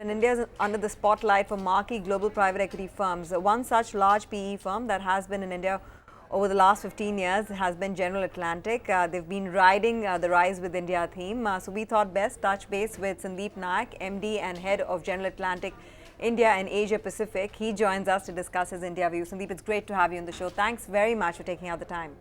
And India is under the spotlight for marquee global private equity firms. One such large PE firm that has been in India over the last 15 years has been General Atlantic. They've been riding the Rise with India theme. So we thought best touch base with Sandeep Naik, MD and head of General Atlantic India and Asia Pacific. He joins us to discuss his India view. Sandeep, it's great to have you on the show. Thanks very much for taking out the time.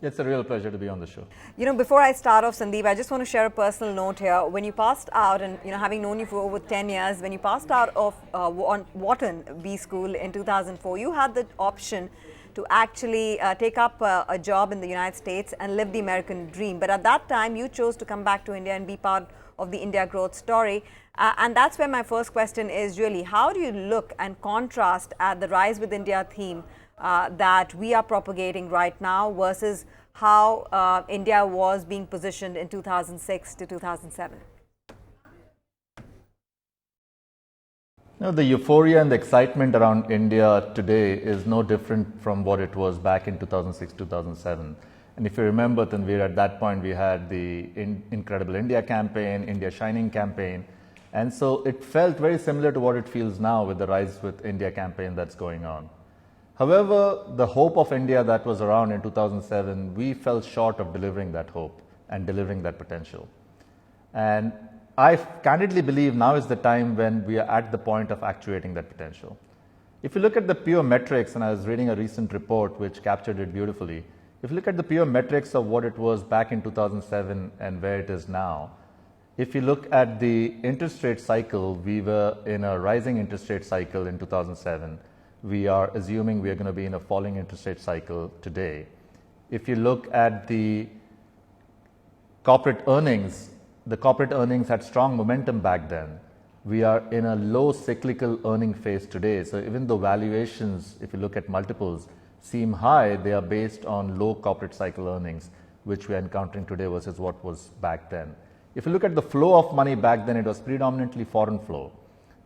It's a real pleasure to be on the show. You know, before I start off, Sandeep, I just want to share a personal note here. When you passed out, and having known you for over 10 years, when you passed out of Wharton B School in 2004, you had the option to actually take up a job in the United States and live the American dream. But at that time, you chose to come back to India and be part of the India growth story. And that's where my first question is really, how do you look and contrast at the Rise with India theme that we are propagating right now versus how India was being positioned in 2006 to 2007? The euphoria and the excitement around India today is no different from what it was back in 2006, 2007. And if you remember, Tanveer, at that point we had the Incredible India campaign, India Shining campaign. And so it felt very similar to what it feels now with the Rise with India campaign that's going on. However, the hope of India that was around in 2007, we fell short of delivering that hope and delivering that potential. And I candidly believe now is the time when we are at the point of actuating that potential. If you look at the pure metrics, and I was reading a recent report which captured it beautifully, if you look at the pure metrics of what it was back in 2007 and where it is now, if you look at the interest rate cycle, we were in a rising interest rate cycle in 2007. We are assuming we are going to be in a falling interest rate cycle today. If you look at the corporate earnings had strong momentum back then. We are in a low cyclical earning phase today. So even though valuations, if you look at multiples, seem high, they are based on low corporate cycle earnings, which we are encountering today versus what was back then. If you look at the flow of money back then, it was predominantly foreign flow,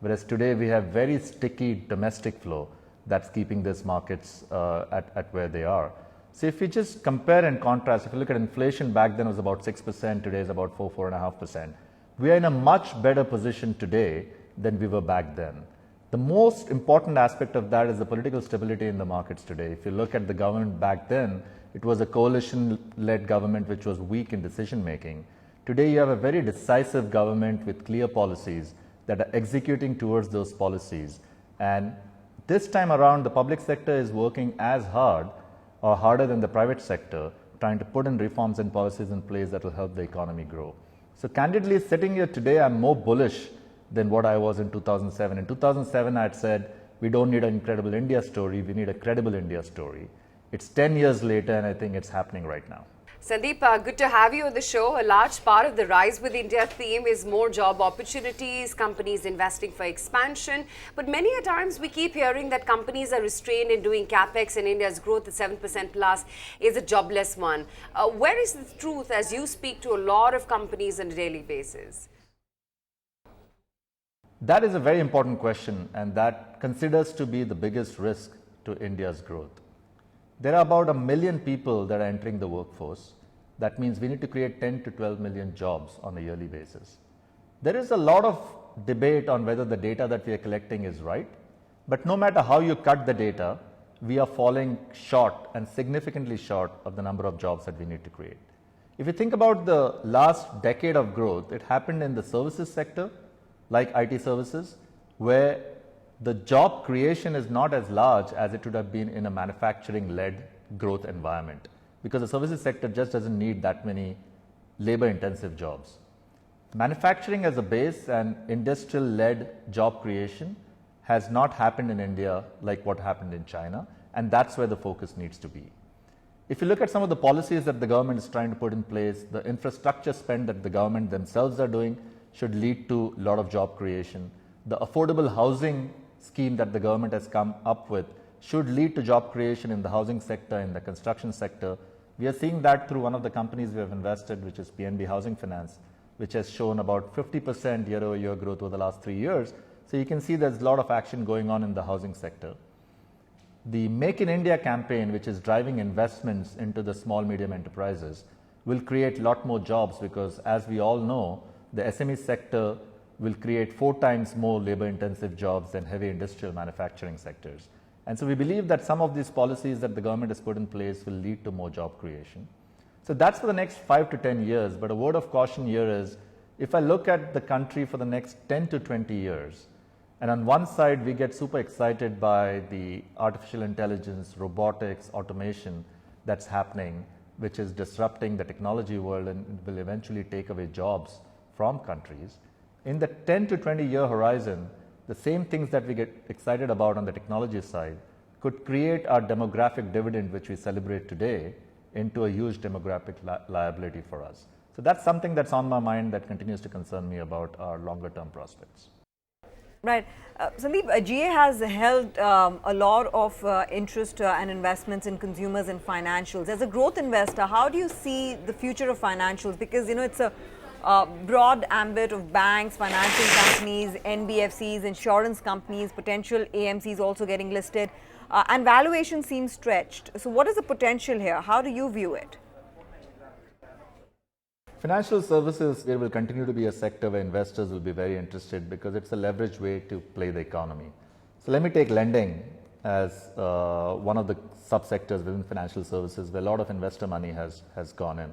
whereas today we have very sticky domestic flow that's keeping these markets at where they are. So if you just compare and contrast, if you look at inflation back then was about 6%, today is about 4.5%. We are in a much better position today than we were back then. The most important aspect of that is the political stability in the markets today. If you look at the government back then, it was a coalition-led government which was weak in decision making. Today you have a very decisive government with clear policies that are executing towards those policies. And this time around, the public sector is working as hard or harder than the private sector, trying to put in reforms and policies in place that will help the economy grow. So candidly, sitting here today, I'm more bullish than what I was in 2007. In 2007, I had said, we don't need an incredible India story, we need a credible India story. It's 10 years later, and I think it's happening right now. Sandeep, good to have you on the show. A large part of the Rise with India theme is more job opportunities, companies investing for expansion. But many a times we keep hearing that companies are restrained in doing capex, and India's growth at 7% plus is a jobless one. Where is the truth as you speak to a lot of companies on a daily basis? That is a very important question, and that considers to be the biggest risk to India's growth. There are about 1 million people that are entering the workforce. That means we need to create 10 to 12 million jobs on a yearly basis. There is a lot of debate on whether the data that we are collecting is right, but no matter how you cut the data, we are falling short and significantly short of the number of jobs that we need to create. If you think about the last decade of growth, it happened in the services sector, like IT services, where the job creation is not as large as it would have been in a manufacturing-led growth environment, because the services sector just doesn't need that many labor-intensive jobs. Manufacturing as a base and industrial-led job creation has not happened in India like what happened in China, and that's where the focus needs to be. If you look at some of the policies that the government is trying to put in place, the infrastructure spend that the government themselves are doing should lead to a lot of job creation. The affordable housing scheme that the government has come up with should lead to job creation in the housing sector, in the construction sector. We are seeing that through one of the companies we have invested, which is PNB Housing Finance, which has shown about 50% year-over-year growth over the last 3 years. So you can see there's a lot of action going on in the housing sector. The Make in India campaign, which is driving investments into the small medium enterprises, will create a lot more jobs, because as we all know, the SME sector will create 4 times more labor-intensive jobs than heavy industrial manufacturing sectors. And so we believe that some of these policies that the government has put in place will lead to more job creation. So that's for the next 5 to 10 years. But a word of caution here is, if I look at the country for the next 10 to 20 years, and on one side we get super excited by the artificial intelligence, robotics, automation that's happening, which is disrupting the technology world and will eventually take away jobs from countries. In the 10 to 20 year horizon, the same things that we get excited about on the technology side could create our demographic dividend, which we celebrate today, into a huge demographic liability for us. So that's something that's on my mind that continues to concern me about our longer term prospects. Right. Sandeep, GA has held a lot of interest and investments in consumers and financials. As a growth investor, how do you see the future of financials? Because, it's a broad ambit of banks, financial companies, NBFCs, insurance companies, potential AMCs also getting listed, and valuation seems stretched. So what is the potential here? How do you view it? Financial services, there will continue to be a sector where investors will be very interested because it's a leveraged way to play the economy. So let me take lending as one of the subsectors within financial services where a lot of investor money has gone in.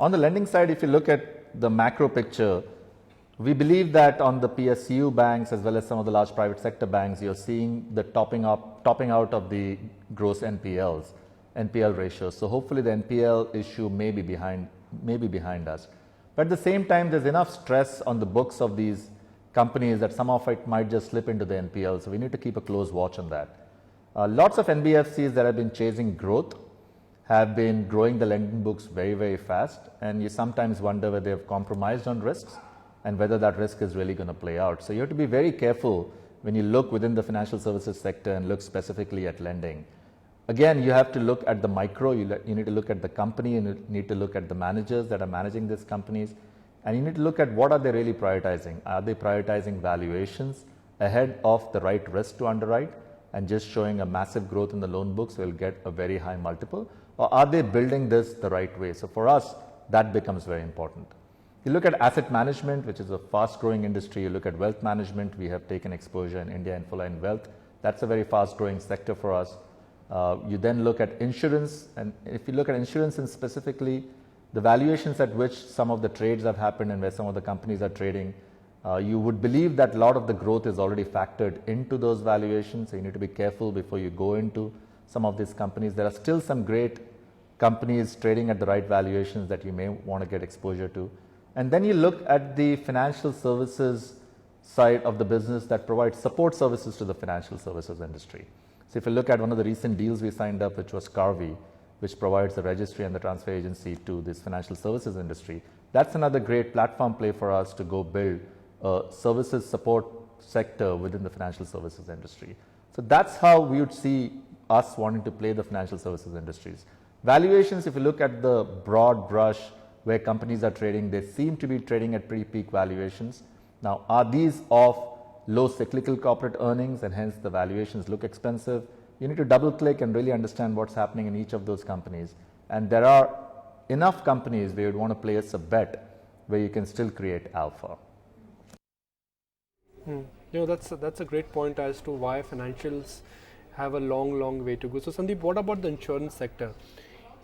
On the lending side, if you look at the macro picture, we believe that on the PSU banks as well as some of the large private sector banks, you're seeing the topping out of the gross NPL ratios. So hopefully the NPL issue may be behind us. But at the same time, there's enough stress on the books of these companies that some of it might just slip into the NPL. So we need to keep a close watch on that. Lots of NBFCs that have been chasing growth have been growing the lending books very, very fast. And you sometimes wonder whether they've compromised on risks and whether that risk is really going to play out. So you have to be very careful when you look within the financial services sector and look specifically at lending. Again, you have to look at the micro, you need to look at the company, you need to look at the managers that are managing these companies, and you need to look at what are they really prioritizing. Are they prioritizing valuations ahead of the right risk to underwrite and just showing a massive growth in the loan books will get a very high multiple? Or are they building this the right way? So for us, that becomes very important. You look at asset management, which is a fast growing industry. You look at wealth management. We have taken exposure in India in full line wealth. That's a very fast growing sector for us. You then look at insurance, and if you look at insurance and specifically the valuations at which some of the trades have happened and where some of the companies are trading, you would believe that a lot of the growth is already factored into those valuations. So you need to be careful before you go into some of these companies. There are still some great companies trading at the right valuations that you may want to get exposure to. And then you look at the financial services side of the business that provides support services to the financial services industry. So if you look at one of the recent deals we signed up, which was Carvey, which provides the registry and the transfer agency to this financial services industry, that's another great platform play for us to go build a services support sector within the financial services industry. So that's how we would see us wanting to play the financial services industries. Valuations, if you look at the broad brush where companies are trading, they seem to be trading at pretty peak valuations. Now, are these of low cyclical corporate earnings and hence the valuations look expensive? You need to double click and really understand what's happening in each of those companies. And there are enough companies where you'd want to place a bet where you can still create alpha. That's a great point as to why financials have a long way to go. So Sandeep, what about the insurance sector?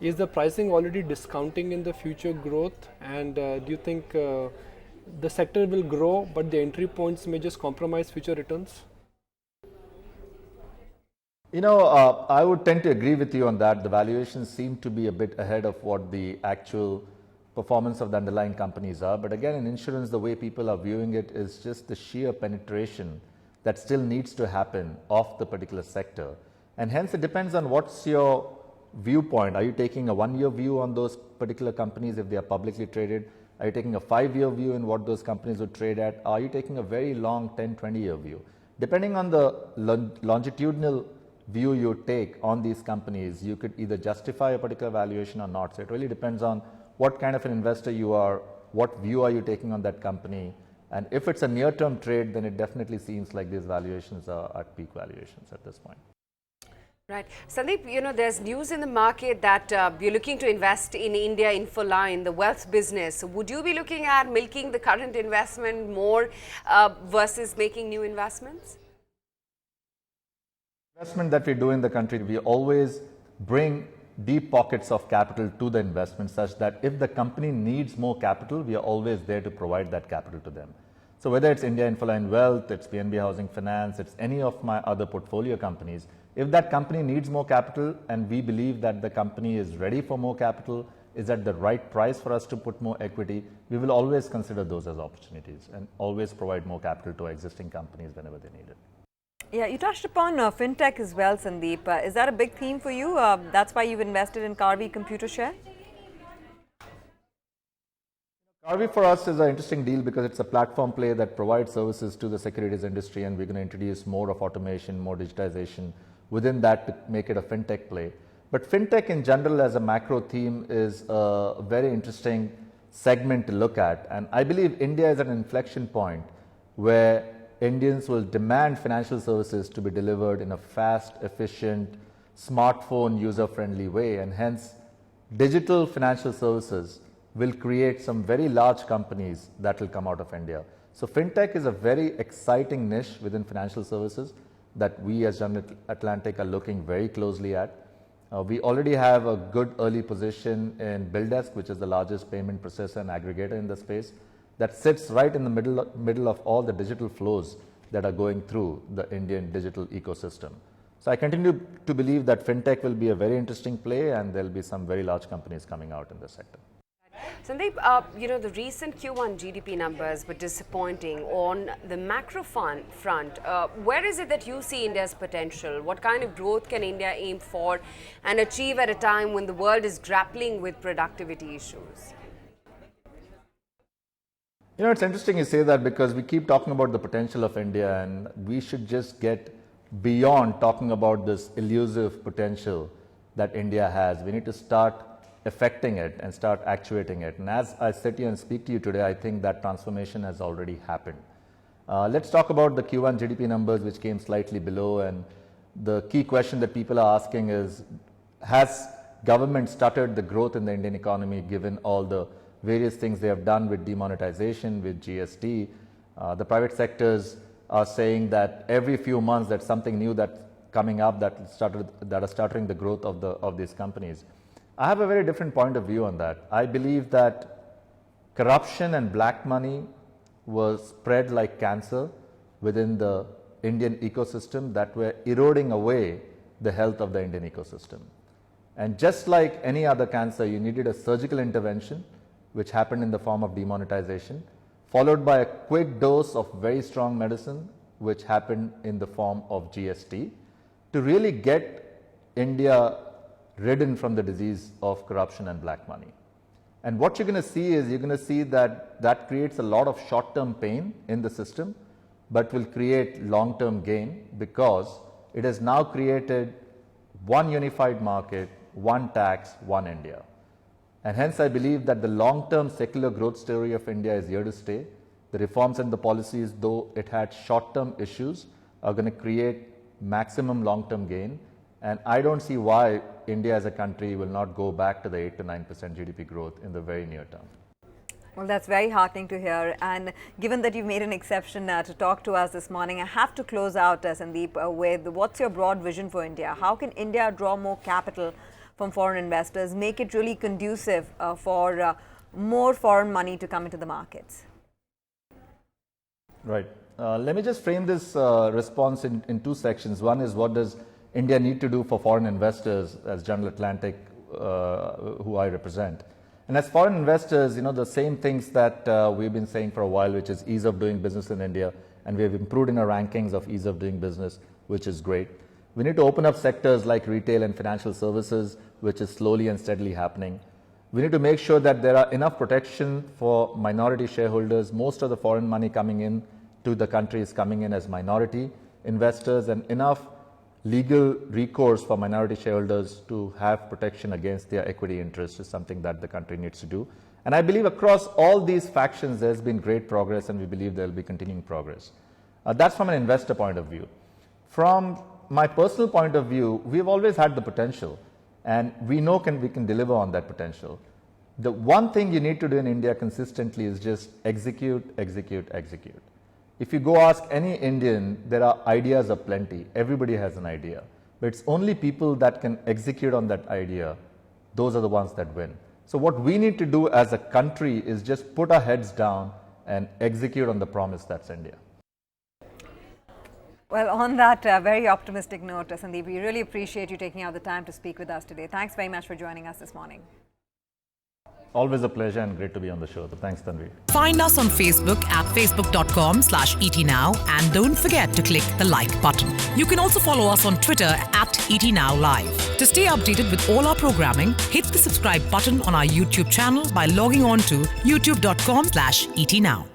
Is the pricing already discounting in the future growth, and do you think the sector will grow but the entry points may just compromise future returns? I would tend to agree with you on that. The valuations seem to be a bit ahead of what the actual performance of the underlying companies are. But again, in insurance, the way people are viewing it is just the sheer penetration that still needs to happen of the particular sector. And hence it depends on what's your viewpoint. Are you taking a 1 year view on those particular companies if they are publicly traded? Are you taking a 5 year view in what those companies would trade at? Are you taking a very long 10, 20 year view? Depending on the longitudinal view you take on these companies, you could either justify a particular valuation or not. So it really depends on what kind of an investor you are, what view are you taking on that company. And if it's a near term trade, then it definitely seems like these valuations are at peak valuations at this point. Right. Sandeep, there's news in the market that you're looking to invest in India Infoline, the wealth business. Would you be looking at milking the current investment more versus making new investments? Investment that we do in the country, we always bring deep pockets of capital to the investment such that if the company needs more capital, we are always there to provide that capital to them. So whether it's India Infoline Wealth, it's PNB Housing Finance, it's any of my other portfolio companies, if that company needs more capital and we believe that the company is ready for more capital, is at the right price for us to put more equity, we will always consider those as opportunities and always provide more capital to existing companies whenever they need it. Yeah, you touched upon FinTech as well, Sandeep. Is that a big theme for you? That's why you've invested in Karvi Computer Share? Karvi for us is an interesting deal because it's a platform play that provides services to the securities industry, and we're going to introduce more of automation, more digitization within that to make it a FinTech play. But FinTech in general as a macro theme is a very interesting segment to look at. And I believe India is at an inflection point where Indians will demand financial services to be delivered in a fast, efficient, smartphone, user-friendly way, and hence digital financial services will create some very large companies that will come out of India. So FinTech is a very exciting niche within financial services that we as General Atlantic are looking very closely at. We already have a good early position in BillDesk, which is the largest payment processor and aggregator in the space, that sits right in the middle of all the digital flows that are going through the Indian digital ecosystem. So I continue to believe that FinTech will be a very interesting play and there will be some very large companies coming out in this sector. Sandeep, the recent Q1 GDP numbers were disappointing on the macro front. Where is it that you see India's potential? What kind of growth can India aim for and achieve at a time when the world is grappling with productivity issues? It's interesting you say that because we keep talking about the potential of India and we should just get beyond talking about this elusive potential that India has. We need to start affecting it and start actuating it. And as I sit here and speak to you today, I think that transformation has already happened. Let's talk about the Q1 GDP numbers, which came slightly below. And the key question that people are asking is, has government stuttered the growth in the Indian economy given all the various things they have done with demonetization, with GST? The private sectors are saying that every few months there's something new that's coming up that are stuttering the growth of these companies. I have a very different point of view on that. I believe that corruption and black money was spread like cancer within the Indian ecosystem that were eroding away the health of the Indian ecosystem. And just like any other cancer, you needed a surgical intervention, which happened in the form of demonetization, followed by a quick dose of very strong medicine, which happened in the form of GST, to really get India ridden from the disease of corruption and black money. And what you're going to see is you're going to see that that creates a lot of short-term pain in the system, but will create long-term gain because it has now created one unified market, one tax, one India. And hence I believe that the long-term secular growth story of India is here to stay. The reforms and the policies, though it had short-term issues, are going to create maximum long-term gain. And I don't see why India as a country will not go back to the 8 to 9% GDP growth in the very near term. Well, that's very heartening to hear. And given that you've made an exception to talk to us this morning, I have to close out, Sandeep, with what's your broad vision for India? How can India draw more capital from foreign investors, make it really conducive for more foreign money to come into the markets? Right. Let me just frame this response in two sections. One is, what does India need to do for foreign investors as General Atlantic, who I represent? And as foreign investors, the same things that we've been saying for a while, which is ease of doing business in India, and we have improved in our rankings of ease of doing business, which is great. We need to open up sectors like retail and financial services, which is slowly and steadily happening. We need to make sure that there are enough protection for minority shareholders. Most of the foreign money coming in to the country is coming in as minority investors, and enough legal recourse for minority shareholders to have protection against their equity interests is something that the country needs to do. And I believe across all these factions there's been great progress, and we believe there will be continuing progress. That's from an investor point of view. From my personal point of view, we've always had the potential, and we know we can deliver on that potential. The one thing you need to do in India consistently is just execute, execute, execute. If you go ask any Indian, there are ideas aplenty. Everybody has an idea. But it's only people that can execute on that idea, those are the ones that win. So what we need to do as a country is just put our heads down and execute on the promise that's India. Well, on that very optimistic note, Sandeep, we really appreciate you taking out the time to speak with us today. Thanks very much for joining us this morning. Always a pleasure and great to be on the show. So thanks, Tanvi. Find us on Facebook at facebook.com/ETNow and don't forget to click the like button. You can also follow us on Twitter at ETNowLive. To stay updated with all our programming, hit the subscribe button on our YouTube channel by logging on to youtube.com/ETNow.